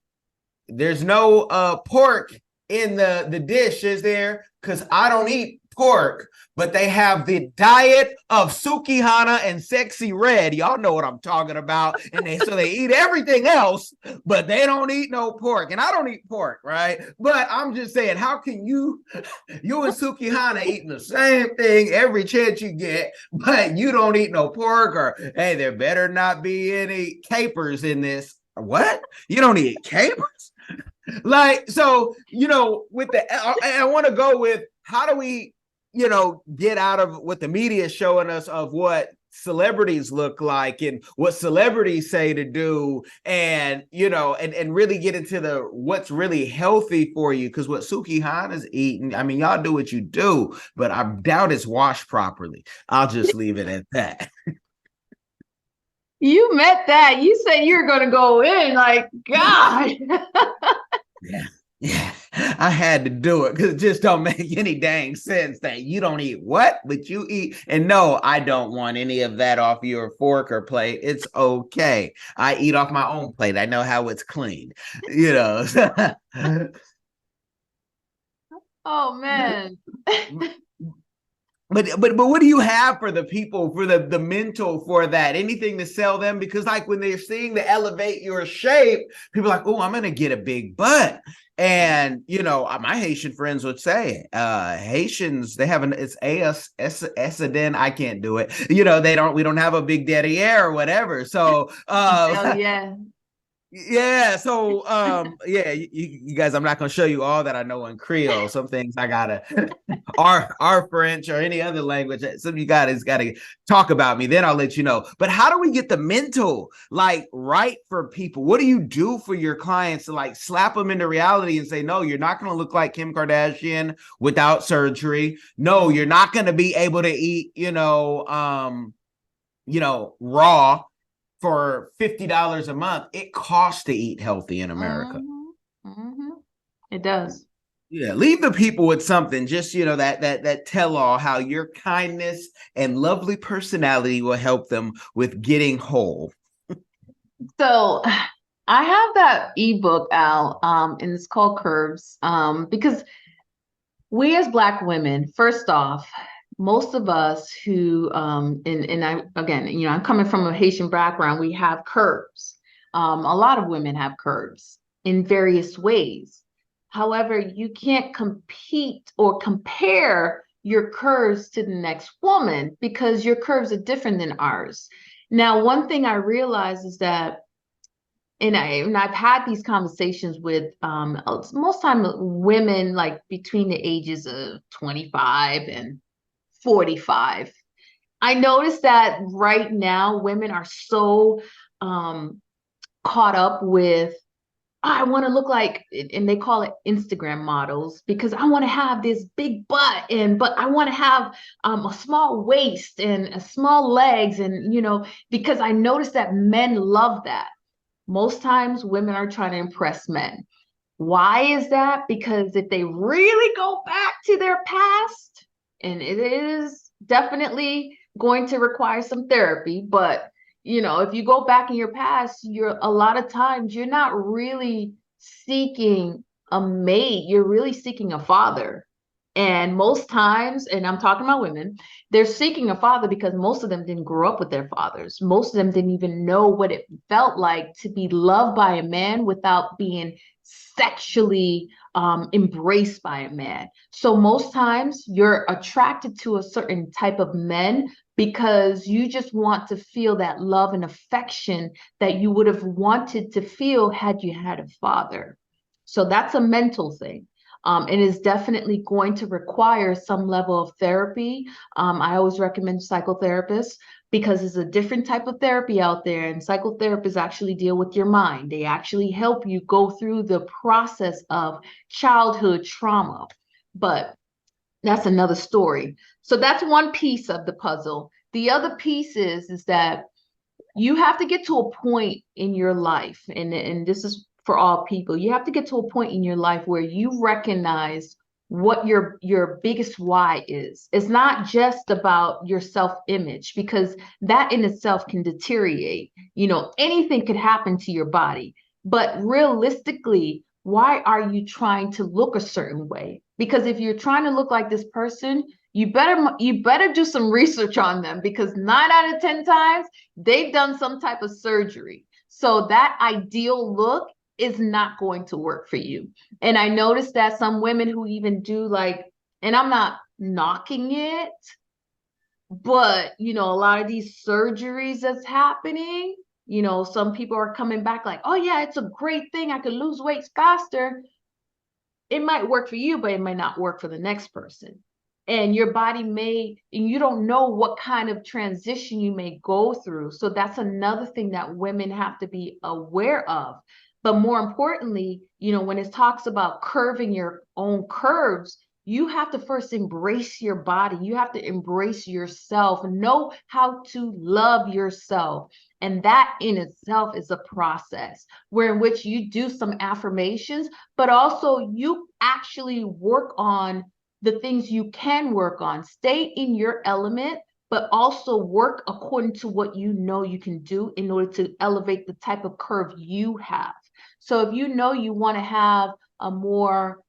there's no pork in the dish, is there? Because I don't eat pork, but they have the diet of Sukihana and Sexy Red. Y'all know what I'm talking about. And they eat everything else, but they don't eat no pork. And I don't eat pork, right? But I'm just saying, how can you and Sukihana eating the same thing every chance you get, but you don't eat no pork? Or hey, there better not be any capers in this. What? You don't eat capers? Like, so, with I want to go with, how do we, get out of what the media is showing us of what celebrities look like and what celebrities say to do, and and really get into the what's really healthy for you. Because what Sukihana's eating, I mean, y'all do what you do, but I doubt it's washed properly. I'll just leave it at that. You meant that. You said you were going to go in, like, God. Yeah, I had to do it because it just don't make any dang sense that you don't eat what, but you eat. And no, I don't want any of that off your fork or plate. It's okay. I eat off my own plate. I know how it's cleaned, Oh, man. But what do you have for the people, for the mental, for that? Anything to sell them? Because like when they're seeing the elevate your shape, people are like, oh, I'm gonna get a big butt. And my Haitian friends would say, Haitians, they have it's Esadin. I can't do it. We don't have a big derriere or whatever. So yeah. Yeah, so you guys, I'm not gonna show you all that I know in Creole. Some things I gotta our French or any other language. Some of you guys gotta talk about me, then I'll let you know. But how do we get the mental right for people? What do you do for your clients to slap them into reality and say, no, you're not gonna look like Kim Kardashian without surgery. No, you're not gonna be able to eat, raw for $50 a month. It costs to eat healthy in America. Mm-hmm. Mm-hmm. It does. Yeah, leave the people with something. Just that tell all how your kindness and lovely personality will help them with getting whole. So I have that ebook out, and it's called Curves, because we as Black women, first off, most of us who, and I, again, I'm coming from a Haitian background, we have curves. A lot of women have curves in various ways. However, you can't compete or compare your curves to the next woman because your curves are different than ours. Now, one thing I realize is that, and I've had these conversations with most time women like between the ages of 25 and 45. I noticed that right now women are so caught up with, I want to look like, and they call it Instagram models, because I want to have this big butt, but I want to have a small waist and a small legs, and because I noticed that men love that. Most times women are trying to impress men. Why is that? Because if they really go back to their past, and it is definitely going to require some therapy, but if you go back in your past, you're a lot of times you're not really seeking a mate, you're really seeking a father. And most times, and I'm talking about women, they're seeking a father because most of them didn't grow up with their fathers. Most of them didn't even know what it felt like to be loved by a man without being sexually embraced by a man. So most times you're attracted to a certain type of men because you just want to feel that love and affection that you would have wanted to feel had you had a father. So that's a mental thing. It is definitely going to require some level of therapy. I always recommend psychotherapists because it's a different type of therapy out there, and psychotherapists actually deal with your mind. They actually help you go through the process of childhood trauma. But that's another story. So that's one piece of the puzzle. The other piece is that you have to get to a point in your life, and this is for all people, you have to get to a point in your life where you recognize what your biggest why is. It's not just about your self-image, because that in itself can deteriorate. Anything could happen to your body, but realistically, why are you trying to look a certain way? Because if you're trying to look like this person, you better do some research on them, because 9 out of 10 times they've done some type of surgery. So that ideal look is not going to work for you. And I noticed that some women who even do like, and I'm not knocking it, but a lot of these surgeries that's happening, some people are coming back like, oh yeah, it's a great thing, I could lose weight faster. It might work for you, but it might not work for the next person. And your body and you don't know what kind of transition you may go through. So that's another thing that women have to be aware of. But more importantly, when it talks about curving your own curves, you have to first embrace your body. You have to embrace yourself, know how to love yourself. And that in itself is a process where in which you do some affirmations, but also you actually work on the things you can work on. Stay in your element, but also work according to what you can do in order to elevate the type of curve you have. So if you want to have a more,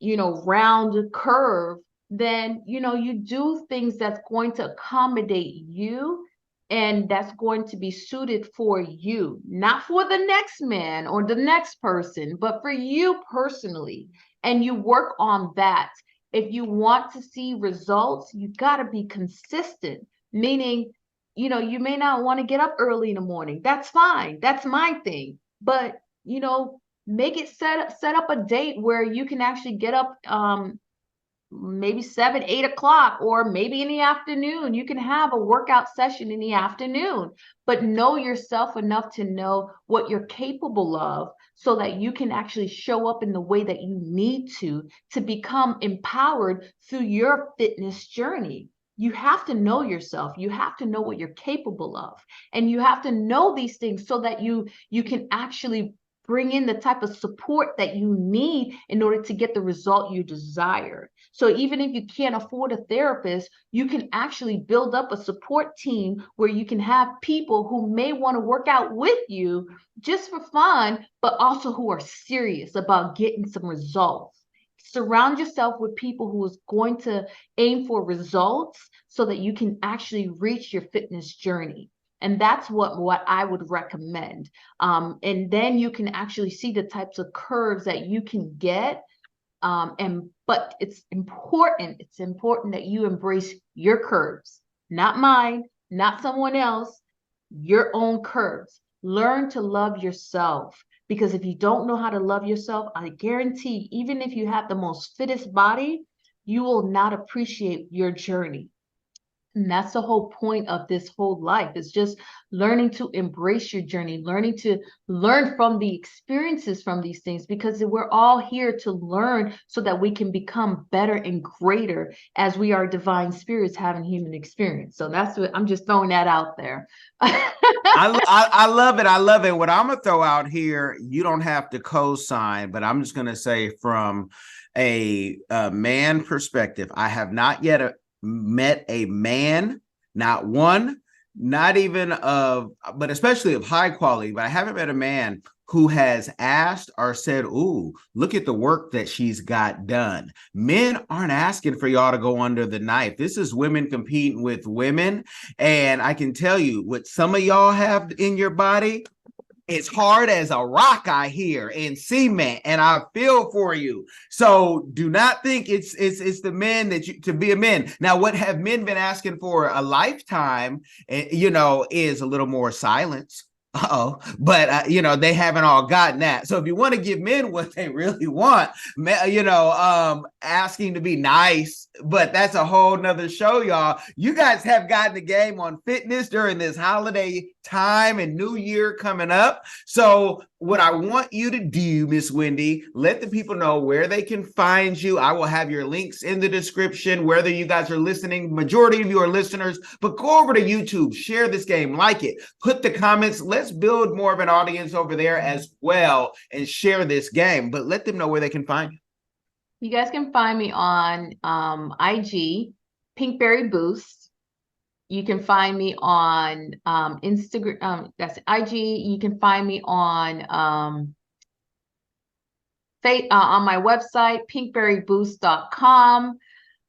round curve, then, you do things that's going to accommodate you and that's going to be suited for you, not for the next man or the next person, but for you personally. And you work on that. If you want to see results, you got to be consistent, meaning, you may not want to get up early in the morning. That's fine. That's my thing. But, make it set up a date where you can actually get up maybe 7, 8 o'clock, or maybe in the afternoon. You can have a workout session in the afternoon, but know yourself enough to know what you're capable of so that you can actually show up in the way that you need to become empowered through your fitness journey. You have to know yourself. You have to know what you're capable of. And you have to know these things so that you can actually bring in the type of support that you need in order to get the result you desire. So even if you can't afford a therapist, you can actually build up a support team where you can have people who may want to work out with you just for fun, but also who are serious about getting some results. Surround yourself with people who is going to aim for results so that you can actually reach your fitness journey. And that's what I would recommend. And then you can actually see the types of curves that you can get. But it's important that you embrace your curves, not mine, not someone else, your own curves. Learn to love yourself, because if you don't know how to love yourself, I guarantee, even if you have the most fittest body, you will not appreciate your journey. And that's the whole point of this whole life, is just learning to embrace your journey, learning to learn from the experiences from these things, because we're all here to learn so that we can become better and greater as we are divine spirits having human experience. So that's what I'm just throwing that out there. I love it. I love it. What I'm going to throw out here, you don't have to co-sign, but I'm just going to say from a man perspective, I have not yet met a man, not one, not even but especially of high quality, but I haven't met a man who has asked or said, ooh, look at the work that she's got done. Men aren't asking for y'all to go under the knife. This is women competing with women. And I can tell you what some of y'all have in your body, it's hard as a rock, I hear, in cement, and I feel for you. So do not think it's the men to be a man. Now, what have men been asking for a lifetime, is a little more silence. But they haven't all gotten that. So if you want to give men what they really want, asking to be nice, but that's a whole nother show, y'all. You guys have gotten the game on fitness during this holiday time and New Year coming up. So what I want you to do, Miss Wendy, let the people know where they can find you. I will have your links in the description, whether you guys are listening. Majority of you are listeners, but go over to YouTube, share this game, like it, put the comments. Let's build more of an audience over there as well and share this game, but let them know where they can find you. You guys can find me on IG, Pinkberry Boost. You can find me on Instagram. That's IG. You can find me on on my website, pinkberryboost.com.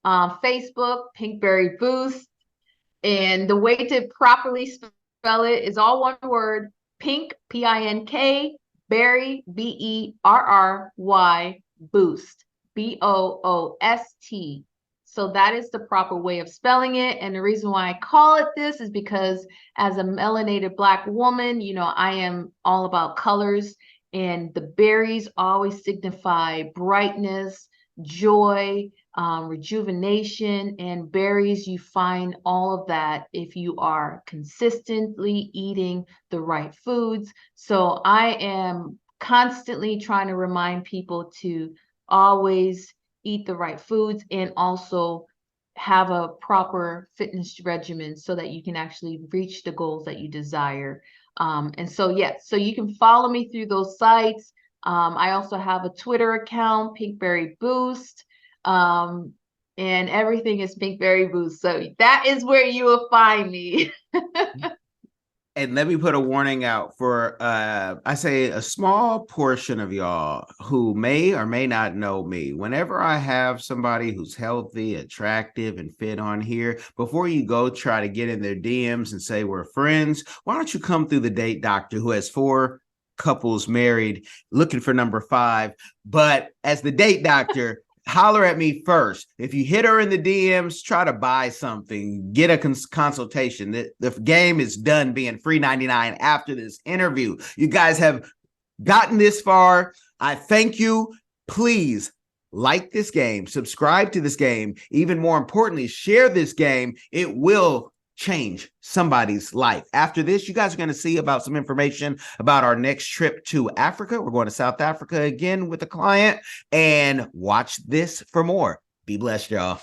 Facebook, Pinkberry Boost. And the way to properly spell it is all one word: pink, P-I-N-K, berry, B-E-R-R-Y, boost, B-O-O-S-T. So that is the proper way of spelling it. And the reason why I call it this is because as a melanated Black woman, I am all about colors, and the berries always signify brightness, joy, rejuvenation. And berries, you find all of that if you are consistently eating the right foods. So I am constantly trying to remind people to always eat the right foods and also have a proper fitness regimen so that you can actually reach the goals that you desire. And so, yes, so you can follow me through those sites. I also have a Twitter account, Pinkberry Boost, and everything is Pinkberry Boost. So that is where you will find me. And let me put a warning out for, I say, a small portion of y'all who may or may not know me. Whenever I have somebody who's healthy, attractive, and fit on here, before you go try to get in their DMs and say we're friends, why don't you come through the Date Doctor, who has 4 couples married, looking for number 5. But as the Date Doctor, holler at me first. If you hit her in the DMs, try to buy something, get a consultation. The game is done being free 99 after this interview. You guys have gotten this far. I thank you. Please like this game, subscribe to this game. Even more importantly, share this game. It will change somebody's life. After this, you guys are going to see about some information about our next trip to Africa. We're going to South Africa again with a client, and watch this for more. Be blessed, y'all.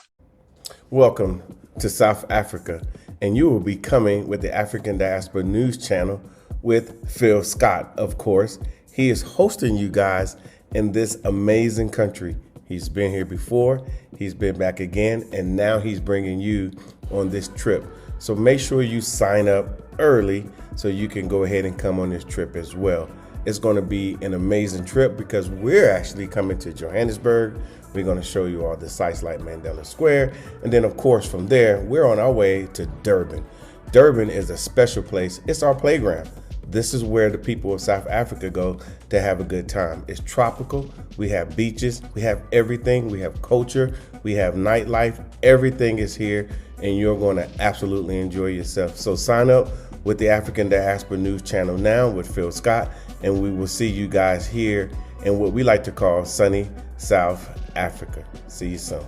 Welcome to South Africa, and you will be coming with the African Diaspora News Channel with Phil Scott, of course. He is hosting you guys in this amazing country. He's been here before, he's been back again, and now he's bringing you on this trip. So make sure you sign up early so you can go ahead and come on this trip as well. It's going to be an amazing trip because we're actually coming to Johannesburg. We're going to show you all the sites like Mandela Square. And then, of course, from there, we're on our way to Durban. Durban is a special place. It's our playground. This is where the people of South Africa go to have a good time. It's tropical. We have beaches. We have everything. We have culture. We have nightlife. Everything is here, and you're going to absolutely enjoy yourself. So sign up with the African Diaspora News Channel now with Phil Scott, and we will see you guys here in what we like to call sunny South Africa. See you soon.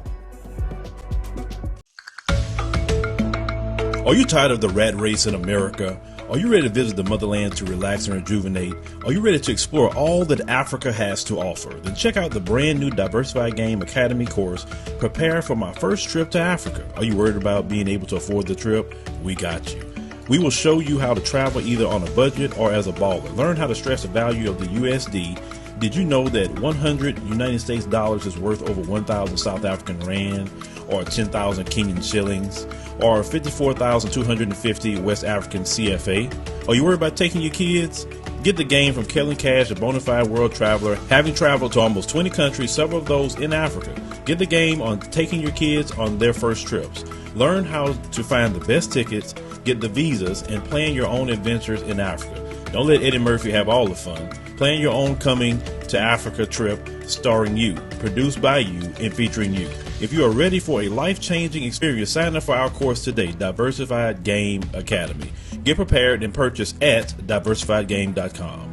Are you tired of the rat race in America? Are you ready to visit the motherland to relax and rejuvenate? Are you ready to explore all that Africa has to offer? Then check out the brand new Diversified Game Academy course, Prepare for My First Trip to Africa. Are you worried about being able to afford the trip? We got you. We will show you how to travel either on a budget or as a baller. Learn how to stress the value of the USD. Did you know that 100 United States dollars is worth over 1,000 South African rand, or 10,000 Kenyan shillings, or 54,250 West African CFA? Are you worried about taking your kids? Get the game from Kellen Cash, a bona fide world traveler, having traveled to almost 20 countries, several of those in Africa. Get the game on taking your kids on their first trips. Learn how to find the best tickets, get the visas, and plan your own adventures in Africa. Don't let Eddie Murphy have all the fun. Plan your own coming to Africa trip starring you, produced by you, and featuring you. If you are ready for a life-changing experience, sign up for our course today, Diversified Game Academy. Get prepared and purchase at diversifiedgame.com.